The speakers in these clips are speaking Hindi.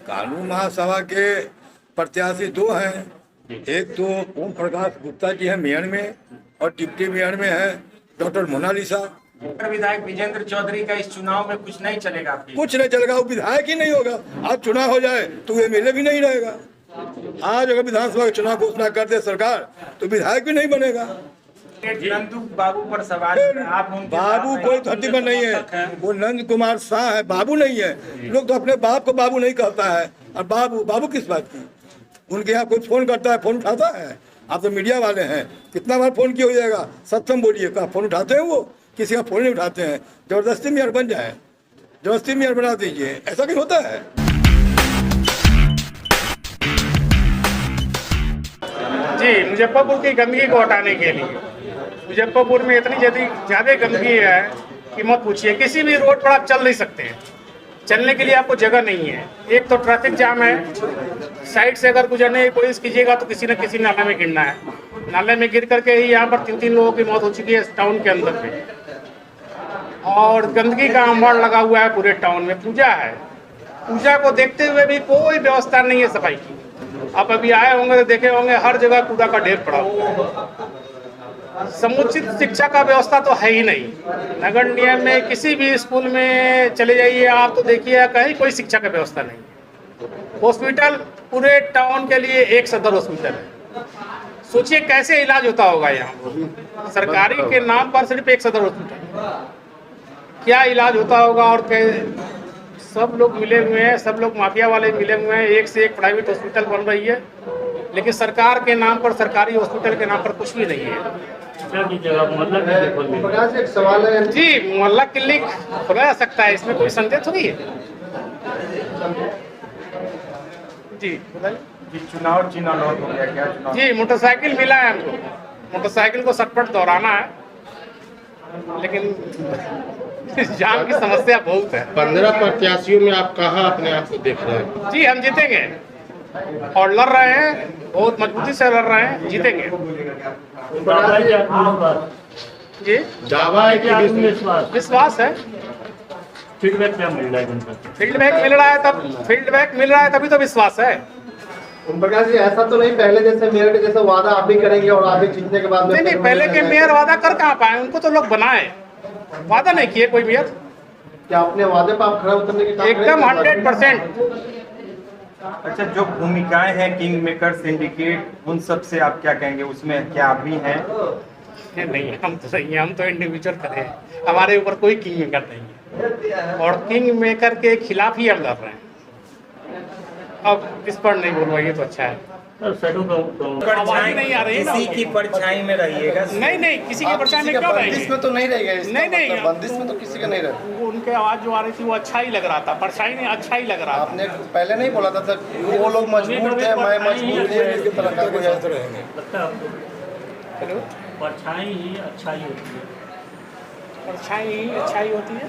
कानून महासभा के प्रत्याशी दो हैं। एक तो ओम प्रकाश गुप्ता जी है मेयर में, और डिप्टी मेयर में है डॉक्टर मोनालिसा। विधायक विजेंद्र चौधरी का इस चुनाव में कुछ नहीं चलेगा आपकी? कुछ नहीं चलेगा, वो विधायक ही नहीं होगा। आज चुनाव हो जाए तो एमएलए भी नहीं रहेगा। आज अगर विधानसभा का चुनाव घोषणा कर दे सरकार तो विधायक भी नहीं बनेगा। नंदू बाबू पर सवाल आप बाबू कोई धरती पर नहीं है, वो नंद कुमार शाह है, बाबू नहीं है। लोग तो अपने बाप को बाबू नहीं कहता है, और बाबू बाबू किस बात की? उनके यहाँ कोई फोन करता है, फोन उठाता है? आप तो मीडिया वाले हैं, कितना बार फोन किया हो जाएगा? सत्संग बोलिए, का फोन उठाते हैं? वो किसी का फोन नहीं उठाते हैं। जबरदस्ती मेयर बन जाए, जबरदस्ती मेयर बना दीजिए, ऐसा नहीं होता है। जी, मुजफ्फरपुर की गंदगी को हटाने के लिए, मुजफ्फरपुर में इतनी ज़्यादा गंदगी है कि मत पूछिए। किसी भी रोड पर आप चल नहीं सकते हैं, चलने के लिए आपको जगह नहीं है। एक तो ट्रैफिक जाम है, साइड से अगर गुजरने की कोशिश कीजिएगा तो किसी न किसी नाले में गिरना है। नाले में गिर करके ही यहाँ पर 3 लोगों की मौत हो चुकी है इस टाउन के अंदर पे। और गंदगी का अंबार लगा हुआ है पूरे टाउन में। पूजा है, पूजा को देखते हुए भी कोई व्यवस्था नहीं है सफाई की। आप अभी आए होंगे तो देखे होंगे हर जगह कूड़ा का ढेर पड़ा हुआ है। समुचित शिक्षा का व्यवस्था तो है ही नहीं। नगर निगम में किसी भी स्कूल में चले जाइए आप तो देखिए कहीं कोई शिक्षा का व्यवस्था नहीं। हॉस्पिटल पूरे टाउन के लिए एक सदर हॉस्पिटल है। सोचिए कैसे इलाज होता होगा यहाँ। सरकारी के नाम पर सिर्फ एक सदर हॉस्पिटल, क्या इलाज होता होगा? और सब लोग मिले हुए हैं, सब लोग माफिया वाले मिले हुए हैं। एक से एक प्राइवेट हॉस्पिटल बन रही है, लेकिन सरकार के नाम पर, सरकारी हॉस्पिटल के नाम पर कुछ भी नहीं है। एक सवाल है जी, मोहल्ला क्लिनिक खोला जा सकता है, इसमें कोई संदेह थोड़ी है। जी कि चुनाव चिन्ह लॉट हो गया क्या? चुनाव जी, मोटरसाइकिल मिला है हमको। मोटरसाइकिल को सटपट दौड़ाना है, लेकिन जाम की समस्या बहुत है। 15 प्रत्याशियों में आप कहाँ अपने आप को देख रहे हैं? जी, हम जीतेंगे और लड़ रहे हैं, बहुत मजबूती से लड़ रहे हैं, जीतेंगे। जी, दावा है कि विश्वास है। फीडबैक क्या मिल रहा है? फीडबैक मिल रहा है तभी तो विश्वास है। ओम प्रकाश जी, ऐसा तो नहीं पहले जैसे मेयर के जैसा वादा आप भी करेंगे और आप भी जीतने के बाद नहीं, पहले के मेयर वादा कर कहाँ पाए? उनको तो लोग बनाए, वादा नहीं किए कोई मेयर। क्या अपने वादे पर आप खड़ा उतरने की एकदम 100%। अच्छा, जो भूमिकाएं हैं किंग मेकर सिंडिकेट, उन सब से आप क्या कहेंगे? उसमें क्या आप भी हैं? नहीं, हम तो सही हैं, हम तो इंडिविजुअल करे हैं, हमारे ऊपर कोई किंग मेकर नहीं है, और किंग मेकर के खिलाफ ही हम लड़ रहे हैं। अब इस पर नहीं बोलवाइए तो अच्छा है। परछाई नहीं आ रही है ना। किसी की परछाई में रहिएगा। नहीं, किसी की परछाई में क्यों रहेंगे? में तो नहीं रहेगा। नहीं, बंदिश में तो किसी का नहीं रहेगा। उनके आवाज जो आ रही थी वो अच्छा ही लग रहा था, परछाई नहीं, अच्छा ही लग रहा था। आपने पहले नहीं बोला था वो लोग मजबूर थे, मैं मजबूर थे, इसके तरह का कोई ऐसा रहेंगे। हेलो, परछाई ही अच्छाई होती है। परछाई ही अच्छाई होती है?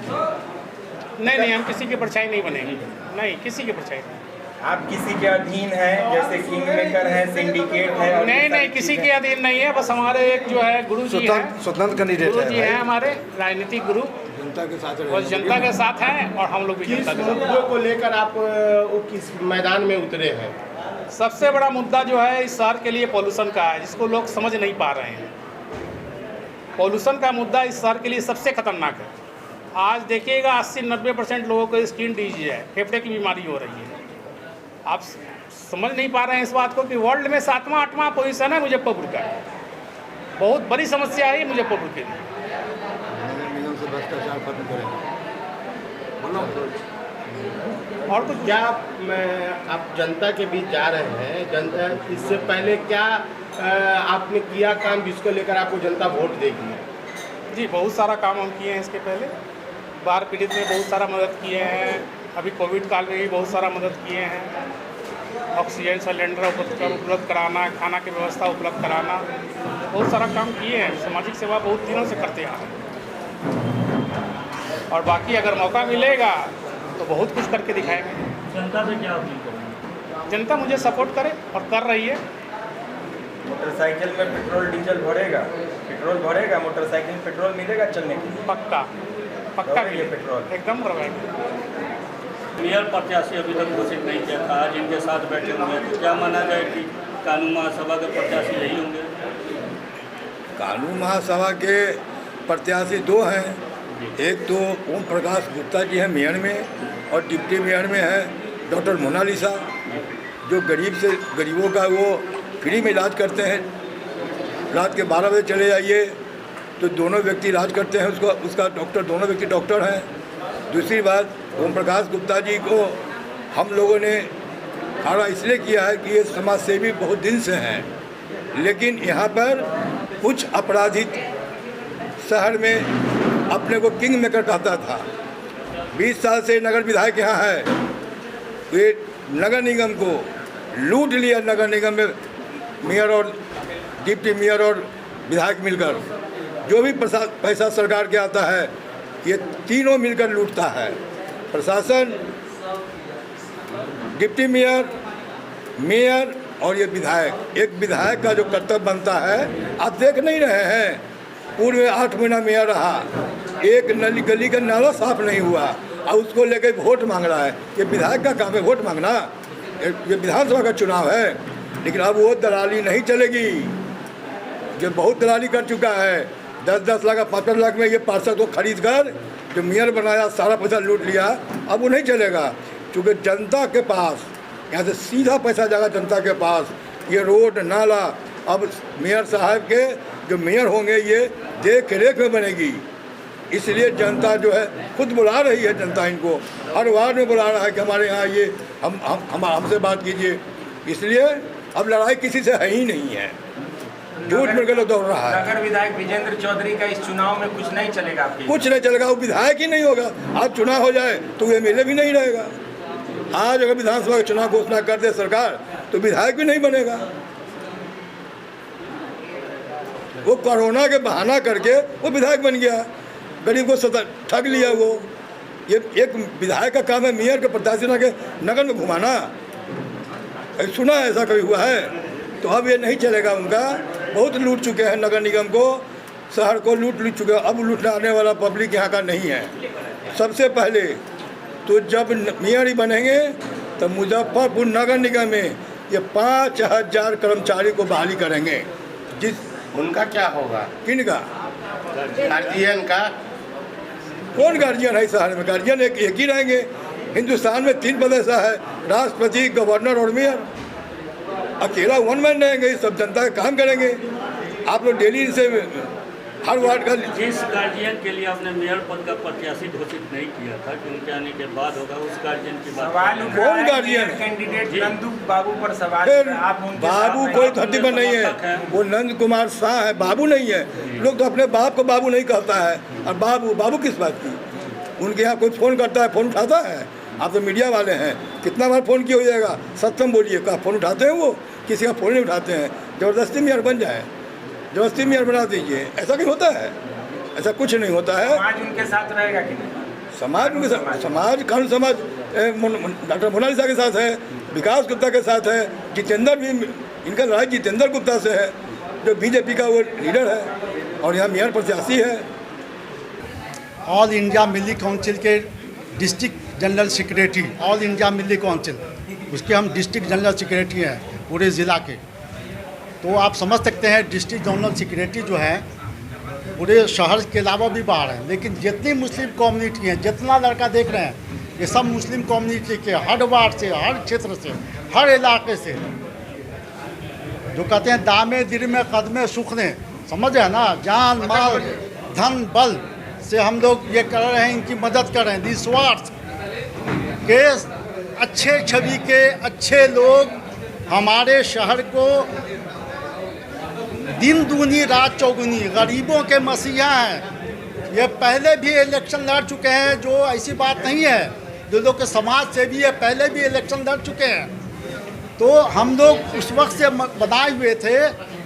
नहीं, हम किसी की परछाई नहीं बनेंगे। नहीं, किसी की परछाई नहीं। आप किसी के अधीन हैं, जैसे किंग मेकर है, सिंडिकेट है? और नहीं, किसी के अधीन नहीं है। बस हमारे एक जो है गुरु जी हैं, स्वतंत्र कैंडिडेट गुरु जी हैं हमारे राजनीतिक गुरु, जनता के साथ बस जनता के साथ हैं, और हम लोग भी जनता के साथ हैं। मुद्दों को लेकर आप किस मैदान में उतरे हैं? सबसे बड़ा मुद्दा जो है इस शहर के लिए पॉल्यूशन का है, जिसको लोग समझ नहीं पा रहे हैं। पॉल्यूशन का मुद्दा इस शहर के लिए सबसे खतरनाक है। आज देखिएगा 80-90% लोगों को स्किन डिजीज है, फेफड़े की बीमारी हो रही है। आप समझ नहीं पा रहे हैं इस बात को कि वर्ल्ड में 7वां-8वां पोजीशन है मुजफ्फरपुर का। बहुत बड़ी समस्या है ये मुजफ्फरपुर के लिए। और कुछ क्या आप जनता के बीच जा रहे हैं? जनता इससे पहले क्या आपने किया काम जिसको लेकर आपको जनता वोट देगी? जी, बहुत सारा काम हम किए हैं इसके पहले। बाढ़ पीड़ित में बहुत सारा मदद किए हैं, अभी कोविड काल में भी बहुत सारा मदद किए हैं। ऑक्सीजन सिलेंडर उपलब्ध कराना, खाना की व्यवस्था उपलब्ध कराना, बहुत सारा काम किए हैं। सामाजिक सेवा बहुत दिनों से करते आ रहे हैं, और बाकी अगर मौका मिलेगा तो बहुत कुछ करके दिखाएंगे। जनता से क्या अपील करेंगे? जनता मुझे सपोर्ट करे और कर रही है। मोटरसाइकिल में पेट्रोल डीजल भरेगा, मोटरसाइकिल पेट्रोल मिलेगा चलने के लिए? पक्का भरेंगे मिलेगा, पेट्रोल? एकदम करवाएंगे। मेयर प्रत्याशी अभी तक घोषित नहीं किया था, आज इनके साथ बैठे हुए हैं, तो क्या माना जाए कि कानून महासभा के प्रत्याशी यही होंगे? कानून महासभा के प्रत्याशी दो हैं, एक तो ओम प्रकाश गुप्ता जी हैं मेयर में, और डिप्टी मेयर में है डॉक्टर मोनालिसा, जो गरीबों का वो फ्री में इलाज करते हैं। रात के 12 बजे चले जाइए तो दोनों व्यक्ति इलाज करते हैं, उसका डॉक्टर, दोनों व्यक्ति डॉक्टर हैं। दूसरी बात, ओम प्रकाश गुप्ता जी को हम लोगों ने खड़ा इसलिए किया है कि ये समाज सेवी बहुत दिन से हैं, लेकिन यहाँ पर कुछ अपराधी शहर में अपने को किंग मेकर कहता था। 20 साल से नगर विधायक यहाँ है, ये नगर निगम को लूट लिया। नगर निगम में मेयर और डिप्टी मेयर और विधायक मिलकर जो भी पैसा सरकार के आता है, ये तीनों मिलकर लूटता है। प्रशासन, डिप्टी मेयर, मेयर और ये विधायक। एक विधायक का जो कर्तव्य बनता है, आप देख नहीं रहे हैं, पूर्व में 8 महीना मेयर रहा, एक नली गली का नाला साफ नहीं हुआ और उसको लेकर वोट मांग रहा है। ये विधायक का काम है वोट मांगना, ये विधानसभा का चुनाव है। लेकिन अब वो दलाली नहीं चलेगी, जो बहुत दलाली कर चुका है। 10-10 लाख 5-5 लाख में ये पार्षद को खरीद कर जो मेयर बनाया, सारा पैसा लूट लिया। अब वो नहीं चलेगा, क्योंकि जनता के पास यहाँ से सीधा पैसा जाएगा जनता के पास। ये रोड नाला अब मेयर साहब के जो मेयर होंगे, ये देख रेख में बनेगी। इसलिए जनता जो है खुद बुला रही है, जनता इनको हर वार्ड में बुला रहा है कि हमारे यहाँ ये हमसे बात कीजिए। इसलिए अब लड़ाई किसी से है ही नहीं है, झूठ में गलत दौड़ रहा है। नगर विधायक विजेंद्र चौधरी का इस चुनाव में कुछ नहीं चलेगा आपके? कुछ नहीं चलेगा, वो विधायक ही नहीं होगा। आज चुनाव हो जाए तो वो एमएलए भी नहीं रहेगा। आज अगर विधानसभा का चुनाव घोषणा कर दे सरकार तो विधायक भी नहीं बनेगा। वो कोरोना के बहाना करके वो विधायक बन गया, गरीब को ठग लिया। वो ये एक विधायक का काम है मेयर के प्रत्याशी के नगर में घुमाना। सुना ऐसा कभी हुआ है? तो अब ये नहीं चलेगा। उनका बहुत लूट चुके हैं, नगर निगम को, शहर को लूट चुके हैं। अब लूटने आने वाला पब्लिक यहाँ का नहीं है। सबसे पहले तो जब मेयर ही बनेंगे तो मुजफ्फरपुर नगर निगम में ये 5000 कर्मचारी को बहाली करेंगे। उनका क्या होगा? किनका? गार्जियन का? कौन गार्जियन है शहर में? गार्जियन एक ही रहेंगे। हिंदुस्तान में 3 पद ऐसा है, राष्ट्रपति, गवर्नर और मेयर। अकेला वन मैन रहेंगे, सब जनता का काम करेंगे। आप लोग डेली इनसे हर वार्ड का। जिस गार्जियन के लिए आपने मेयर पद का प्रत्याशी घोषित नहीं किया था कि उनके आने के बाद होगा, उस गार्जियन की बात कौन गार्जियन? कैंडिडेट नंदू बाबू पर सवाल। बाबू कोई धरती पर नहीं है, वो नंद कुमार शाह है, बाबू नहीं है। लोग तो अपने बाप को बाबू नहीं कहता है, और बाबू किस बात की? उनके यहाँ कोई फ़ोन करता है, फ़ोन उठाता है? आप तो मीडिया वाले हैं, कितना बार फ़ोन किया हो जाएगा? सत्यम बोलिए, का फ़ोन उठाते हैं? वो किसी का फ़ोन नहीं उठाते हैं। ज़बरदस्ती मेयर बन जाए, ज़बरदस्ती मेयर बना दीजिए, ऐसा नहीं होता है। ऐसा कुछ नहीं होता है। समाज उनके साथ रहेगा कि नहीं? समाज उनके साथ, समाज कानून समाज डॉक्टर मोनालिसा के साथ है, विकास गुप्ता के साथ है, जितेंद्र भी, इनका लड़ाई जितेंद्र गुप्ता से है, जो बीजेपी का वो लीडर है और यहाँ मेयर प्रत्याशी है। ऑल इंडिया मिली काउंसिल के district general secretary, All India Milli Council, उसके हम डिस्ट्रिक्ट जनरल सेक्रेटरी हैं पूरे ज़िला के। तो आप समझ सकते हैं डिस्ट्रिक्ट जनरल सेक्रेटरी जो है पूरे शहर के अलावा भी बाहर हैं, लेकिन जितनी मुस्लिम कम्युनिटी हैं, जितना लड़का देख रहे हैं, ये सब मुस्लिम कम्युनिटी के हर वार्ड से, हर क्षेत्र से, हर इलाके से, जो कहते हैं दामे दिल में कदमे सुख ने, समझ है ना, जान माल धन बल से हम लोग ये कर रहे हैं, इनकी मदद कर रहे हैं। निस्वार्थ के अच्छे छवि के अच्छे लोग हमारे शहर को दिन दूनी रात चौगुनी, गरीबों के मसीहा हैं। ये पहले भी इलेक्शन लड़ चुके हैं, जो ऐसी बात नहीं है। जो लोग के समाज से भी है, पहले भी इलेक्शन लड़ चुके हैं। तो हम लोग उस वक्त से बनाए हुए थे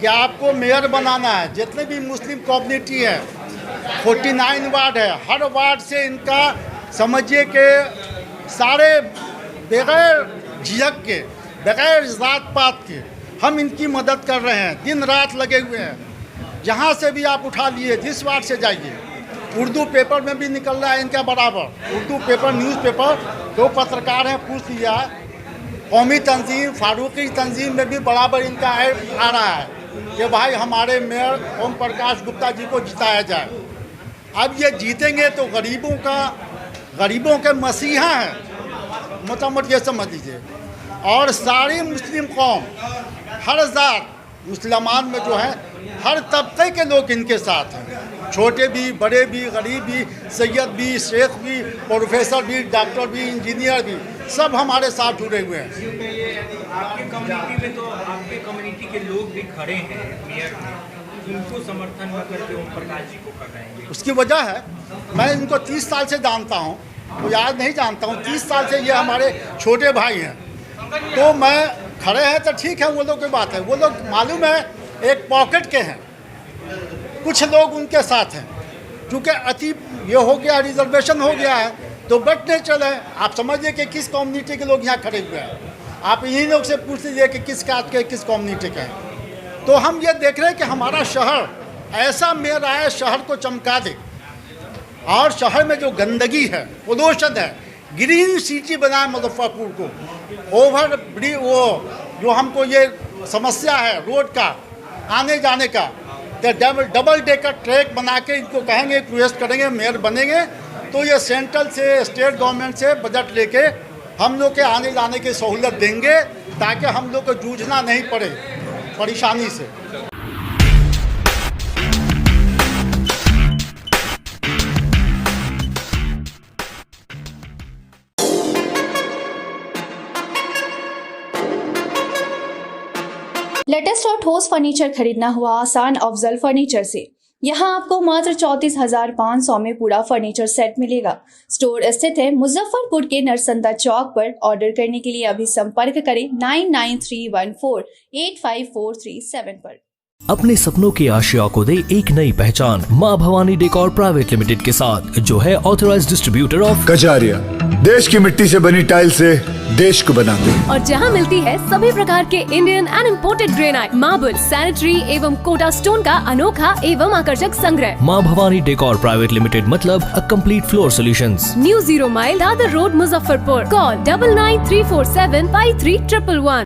कि आपको मेयर बनाना है। जितने भी मुस्लिम कम्युनिटी है, 49 वार्ड है, हर वार्ड से इनका समझिए कि सारे बगैर झिझक के, बगैर जात पात के हम इनकी मदद कर रहे हैं। दिन रात लगे हुए हैं। जहाँ से भी आप उठा लिए, जिस वार्ड से जाइए, उर्दू पेपर में भी निकल रहा है इनका बराबर। उर्दू पेपर, न्यूज़पेपर, जो पत्रकार हैं पूछ लिया है। कौमी तंजीम, फारूकी तंजीम में भी बराबर इनका ऐड आ रहा है कि भाई हमारे मेयर ओम प्रकाश गुप्ता जी को जिताया जाए। अब ये जीतेंगे तो गरीबों के मसीहा हैं, मोटा-मोटी ये समझ लीजिए। और सारी मुस्लिम कौम, हर जात मुसलमान में जो है हर तबके के लोग इनके साथ हैं, छोटे भी, बड़े भी, गरीब भी, सैयद भी, शेख भी, प्रोफेसर भी, डॉक्टर भी, इंजीनियर भी, सब हमारे साथ जुड़े हुए हैं। आपके कम्युनिटी में तो आपके कम्युनिटी के लोग भी खड़े हैं मेयर में, उनको समर्थन में करके ओम प्रकाश जी को कर रहे हैं। उसकी वजह है, मैं इनको 30 साल से जानता हूँ, तो याद नहीं जानता हूँ, 30 साल से ये हमारे छोटे भाई हैं। तो मैं खड़े हैं तो ठीक है, वो लोग की बात है। वो लोग मालूम है एक पॉकेट के हैं, कुछ लोग उनके साथ हैं, क्योंकि अति ये हो गया, रिजर्वेशन हो गया है, तो बटने चले। आप समझिए कि किस कम्युनिटी के लोग यहाँ खड़े हुए हैं। आप इन्हीं लोग से पूछ लीजिए कि किस कास्ट के, किस कम्युनिटी के हैं। तो हम ये देख रहे हैं कि हमारा शहर ऐसा मेयर आया, शहर को चमका दे। और शहर में जो गंदगी है, पोल्यूशन है, ग्रीन सिटी बनाए मुजफ्फरपुर को। ओवर ब्रिज, वो जो हमको ये समस्या है रोड का आने जाने का, तो डबल डेकर ट्रैक बना के इनको कहेंगे, रिक्वेस्ट करेंगे, मेयर बनेंगे तो ये सेंट्रल से, स्टेट गवर्नमेंट से बजट लेके हम लोग के आने जाने की सहूलत देंगे, ताकि हम लोग को जूझना नहीं पड़े परेशानी से। लेटेस्ट और ठोस फर्नीचर खरीदना हुआ आसान अफजल फर्नीचर से। यहाँ आपको मात्र 34,500 में पूरा फर्नीचर सेट मिलेगा। स्टोर स्थित है मुजफ्फरपुर के नरसंदा चौक पर। ऑर्डर करने के लिए अभी संपर्क करें 9931485437 पर। अपने सपनों की आशिया को दे एक नई पहचान माँ भवानी डेकोर प्राइवेट लिमिटेड के साथ, जो है ऑथराइज्ड डिस्ट्रीब्यूटर ऑफ कजारिया। देश की मिट्टी से बनी टाइल से देश को बनाते हैं। और जहां मिलती है सभी प्रकार के Indian and imported granite, marble, sanitary एवं कोटा स्टोन का अनोखा एवं आकर्षक संग्रह। माँ भवानी डेकोर प्राइवेट लिमिटेड मतलब a complete floor solutions. New 0 mile Dadar road Muzaffarpur. Call 9934753111।